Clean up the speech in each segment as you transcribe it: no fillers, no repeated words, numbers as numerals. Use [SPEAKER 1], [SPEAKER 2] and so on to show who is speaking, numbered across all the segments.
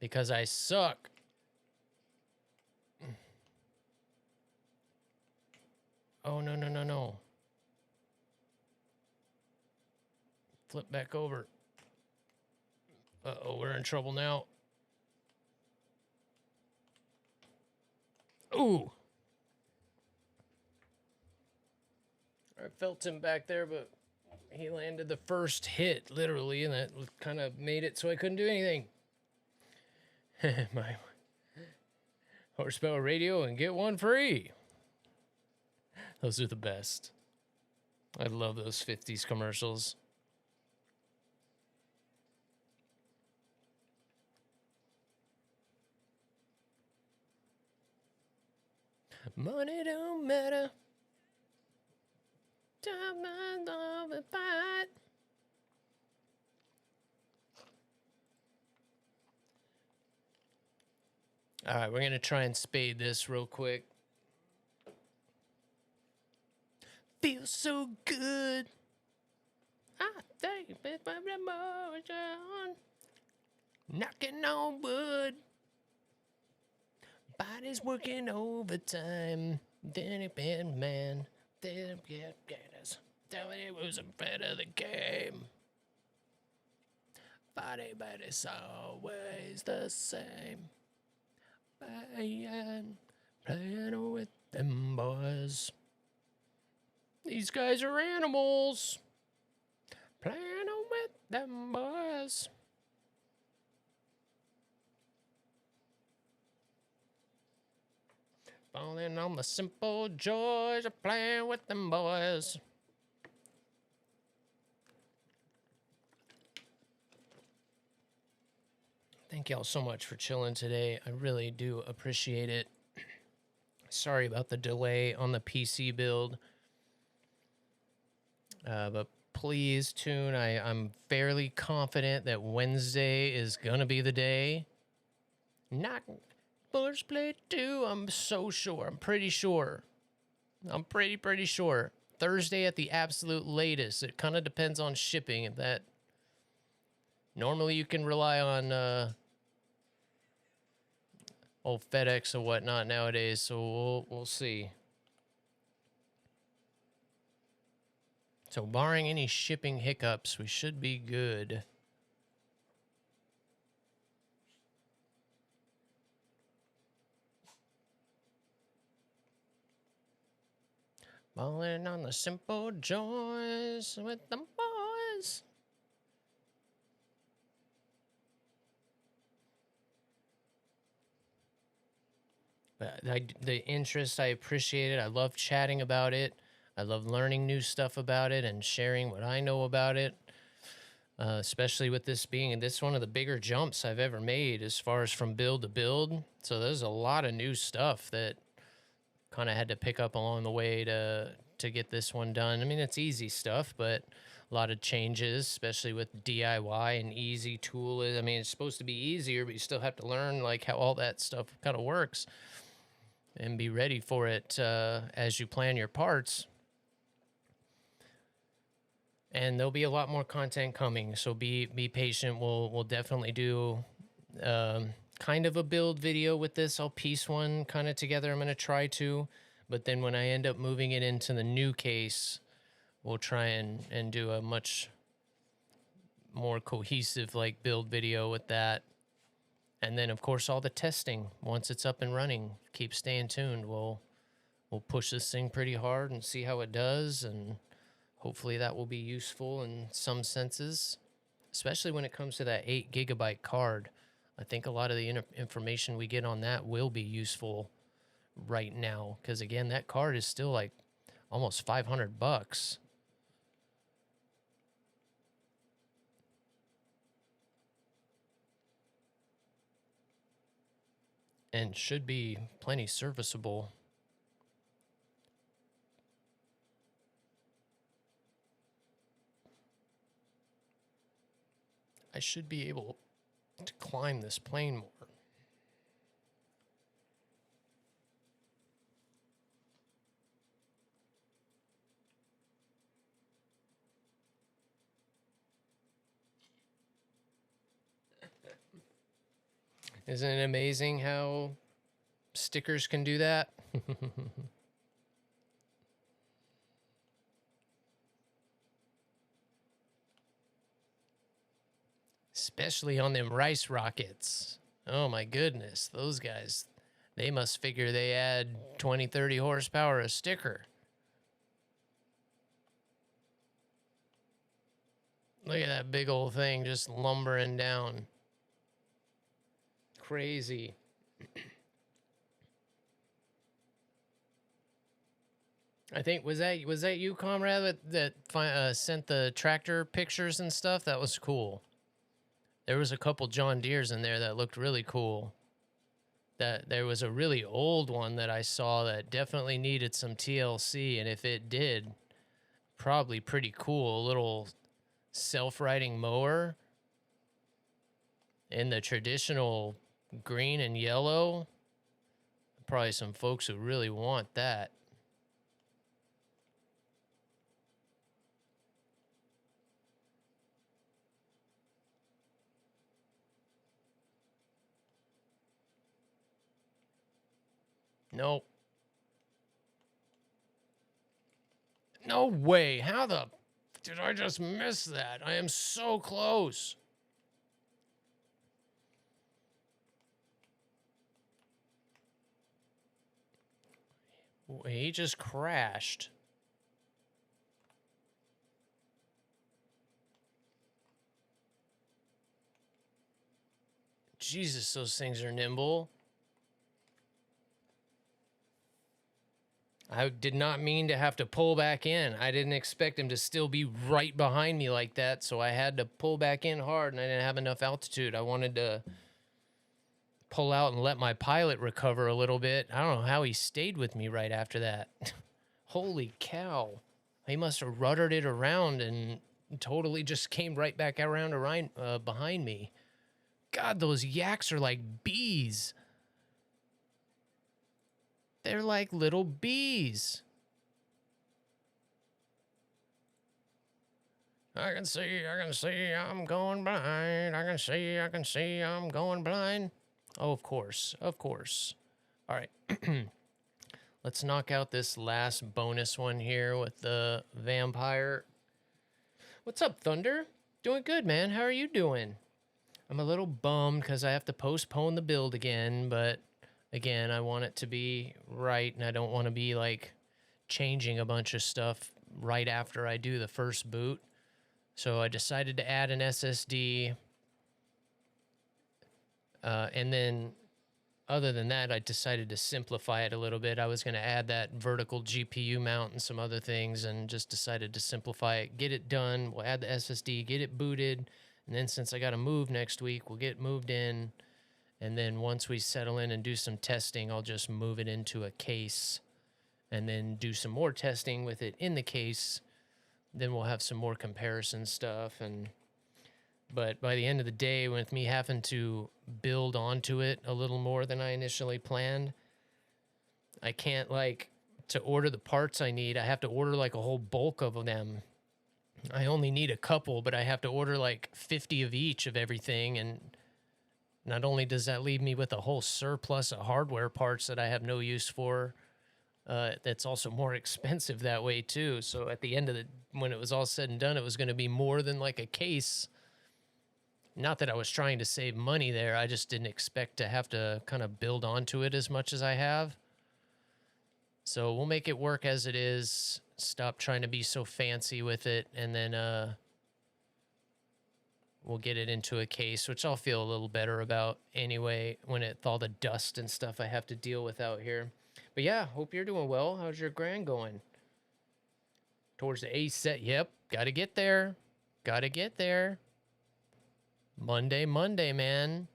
[SPEAKER 1] because I suck. Oh, no, no, no, no. Flip back over. Uh-oh, we're in trouble now. Ooh. I felt him back there, but he landed the first hit, literally, and that kind of made it so I couldn't do anything. My horsepower radio and get one free. Those are the best. I love those 50s commercials. Money don't matter. Time I love and fight. All right, we're going to try and spade this real quick. Feels so good. I think it's my emotion. Knocking on wood. Body's working overtime. Then it been man. Then get us. Tell me it was a fan of the game. Body, but it's always the same. Playing with them boys. These guys are animals. Playing with them boys. Falling on the simple joys of playing with them boys. Thank y'all so much for chilling today. I really do appreciate it. Sorry about the delay on the PC build. But please tune. I'm fairly confident that Wednesday is going to be the day. Not Bullets Play 2. I'm so sure. I'm pretty sure. I'm pretty sure. Thursday at the absolute latest. It kind of depends on shipping. If that... Normally you can rely on old FedEx or whatnot nowadays, so we'll see. So barring any shipping hiccups, we should be good. Balling on the simple joys with them boys. The interest, I appreciate it. I love chatting about it. I love learning new stuff about it and sharing what I know about it. Especially with this being one of the bigger jumps I've ever made as far as from build to build. So there's a lot of new stuff that kind of had to pick up along the way to get this one done. I mean, it's easy stuff, but a lot of changes, especially with DIY and easy tool. I mean, it's supposed to be easier, but you still have to learn like how all that stuff kind of works and be ready for it as you plan your parts. And there'll be a lot more content coming, so be patient. We'll definitely do kind of a build video with this. I'll piece one kind of together. I'm going to try to, but then when I end up moving it into the new case, we'll try and do a much more cohesive like build video with that. And then of course all the testing once it's up and running. Keep staying tuned. We'll push this thing pretty hard and see how it does, and hopefully that will be useful in some senses, especially when it comes to that 8 GB card. I think a lot of the information we get on that will be useful right now, because again, that card is still like almost $500. And should be plenty serviceable. I should be able to climb this plane more. Isn't it amazing how stickers can do that? Especially on them rice rockets. Oh my goodness, those guys, they must figure they add 20, 30 horsepower a sticker. Look at that big old thing just lumbering down. Crazy. I think was that you, comrade, that sent the tractor pictures and stuff? That was cool. There was a couple John Deeres in there that looked really cool. That there was a really old one that I saw that definitely needed some TLC, and if it did, probably pretty cool. A little self-riding mower in the traditional green and yellow. Probably some folks who really want that. Nope. No way. How the did I just miss that? I am so close. He just crashed. Jesus, those things are nimble. I did not mean to have to pull back in. I didn't expect him to still be right behind me like that, so I had to pull back in hard, and I didn't have enough altitude. I wanted to pull out and let my pilot recover a little bit. I don't know how he stayed with me right after that. Holy cow. He must have ruddered it around and totally just came right back around behind me. God, those yaks are like bees. They're like little bees. I can see, I'm going blind. I can see, I'm going blind. Oh, of course, of course. All right. Let's knock out this last bonus one here with the vampire. What's up, Thunder? Doing good, man. How are you doing? I'm a little bummed because I have to postpone the build again, but again, I want it to be right, and I don't want to be like changing a bunch of stuff right after I do the first boot. So I decided to add an SSD, and then other than that, I decided to simplify it a little bit. I was going to add that vertical GPU mount and some other things, and just decided to simplify it, get it done. We'll add the SSD, get it booted, and then since I got to move next week, we'll get moved in. And then once we settle in and do some testing, I'll just move it into a case and then do some more testing with it in the case. Then we'll have some more comparison stuff. But by the end of the day, with me having to build onto it a little more than I initially planned, I can't, like, to order the parts I need, I have to order like a whole bulk of them. I only need a couple, but I have to order like 50 of each of everything. And not only does that leave me with a whole surplus of hardware parts that I have no use for, that's also more expensive that way too. So at the end of when it was all said and done, it was going to be more than like a case. Not that I was trying to save money there. I just didn't expect to have to kind of build onto it as much as I have. So we'll make it work as it is. Stop trying to be so fancy with it. And then we'll get it into a case, which I'll feel a little better about anyway when it's all the dust and stuff I have to deal with out here. But yeah, hope you're doing well. How's your grand going? Towards the A set. Yep, got to get there. Got to get there. Monday, man.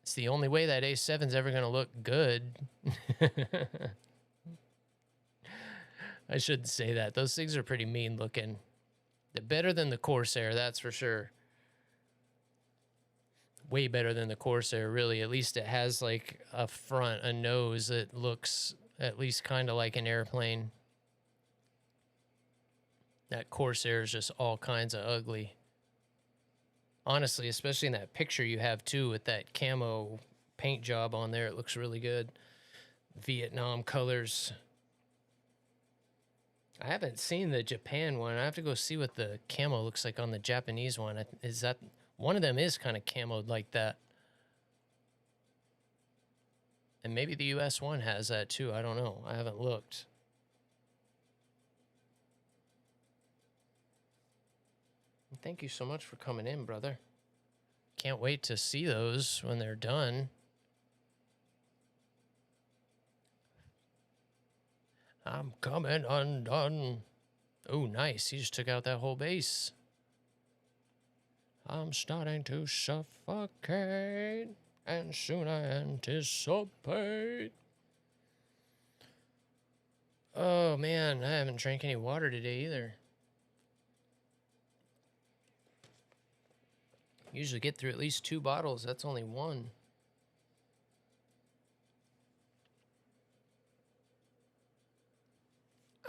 [SPEAKER 1] It's the only way that A7's ever going to look good. I shouldn't say that. Those things are pretty mean looking. They're better than the Corsair, that's for sure. Way better than the Corsair, really. At least it has like a front, a nose that looks at least kind of like an airplane. That Corsair is just all kinds of ugly. Honestly, especially in that picture you have too with that camo paint job on there, it looks really good. Vietnam colors. I haven't seen the Japan one. I have to go see what the camo looks like on the Japanese one. Is that one of them is kind of camoed like that? And maybe the US one has that too. I don't know. I haven't looked. Thank you so much for coming in, brother. Can't wait to see those when they're done. I'm coming undone. Oh, nice. He just took out that whole base. I'm starting to suffocate, and soon I anticipate. Oh, man, I haven't drank any water today either. Usually get through at least 2 bottles. That's only 1.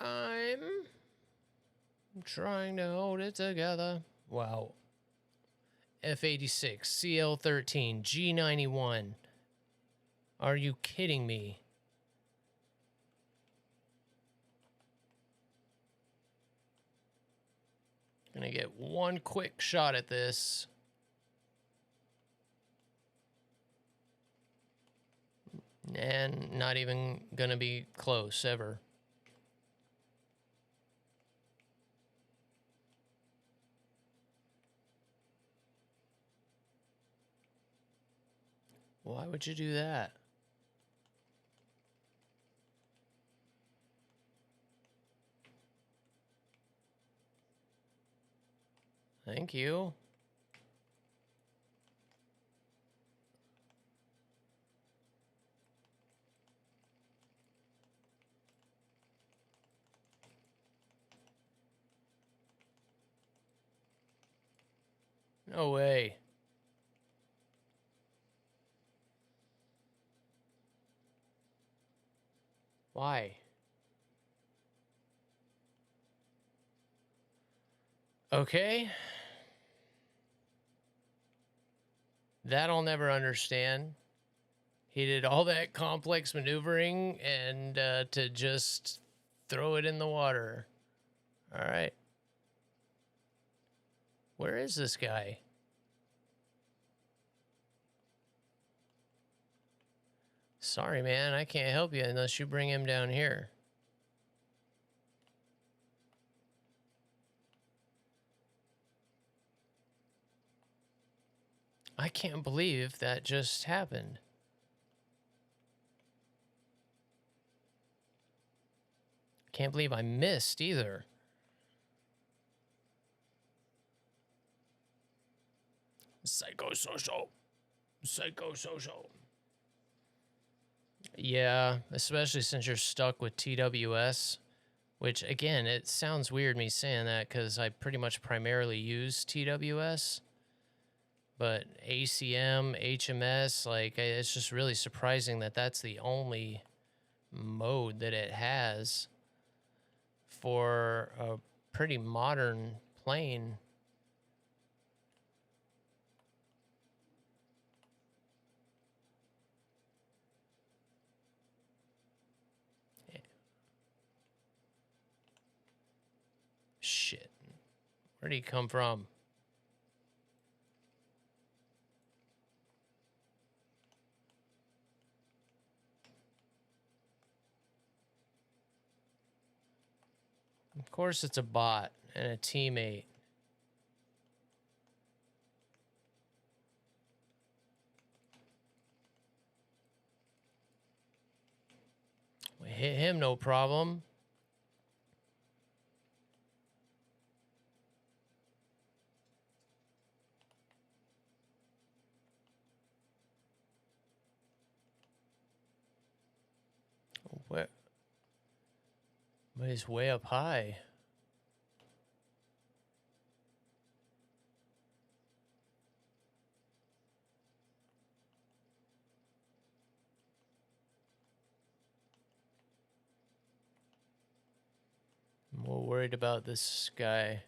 [SPEAKER 1] I'm trying to hold it together. Wow. F86, CL13, G91. Are you kidding me? Gonna get one quick shot at this. And not even gonna be close ever. Why would you do that? Thank you. No way. Why? Okay. That I'll never understand. He did all that complex maneuvering and to just throw it in the water. All right. Where is this guy? Sorry, man. I can't help you unless you bring him down here. I can't believe that just happened. Can't believe I missed either. Psychosocial. Psychosocial. Yeah, especially since you're stuck with TWS, which again, it sounds weird me saying that because I pretty much primarily use TWS. But ACM, HMS, like, it's just really surprising that that's the only mode that it has for a pretty modern plane. Shit. Where'd he come from? Of course it's a bot and a teammate. We hit him, no problem. Where? But he's way up high. I'm more worried about this guy.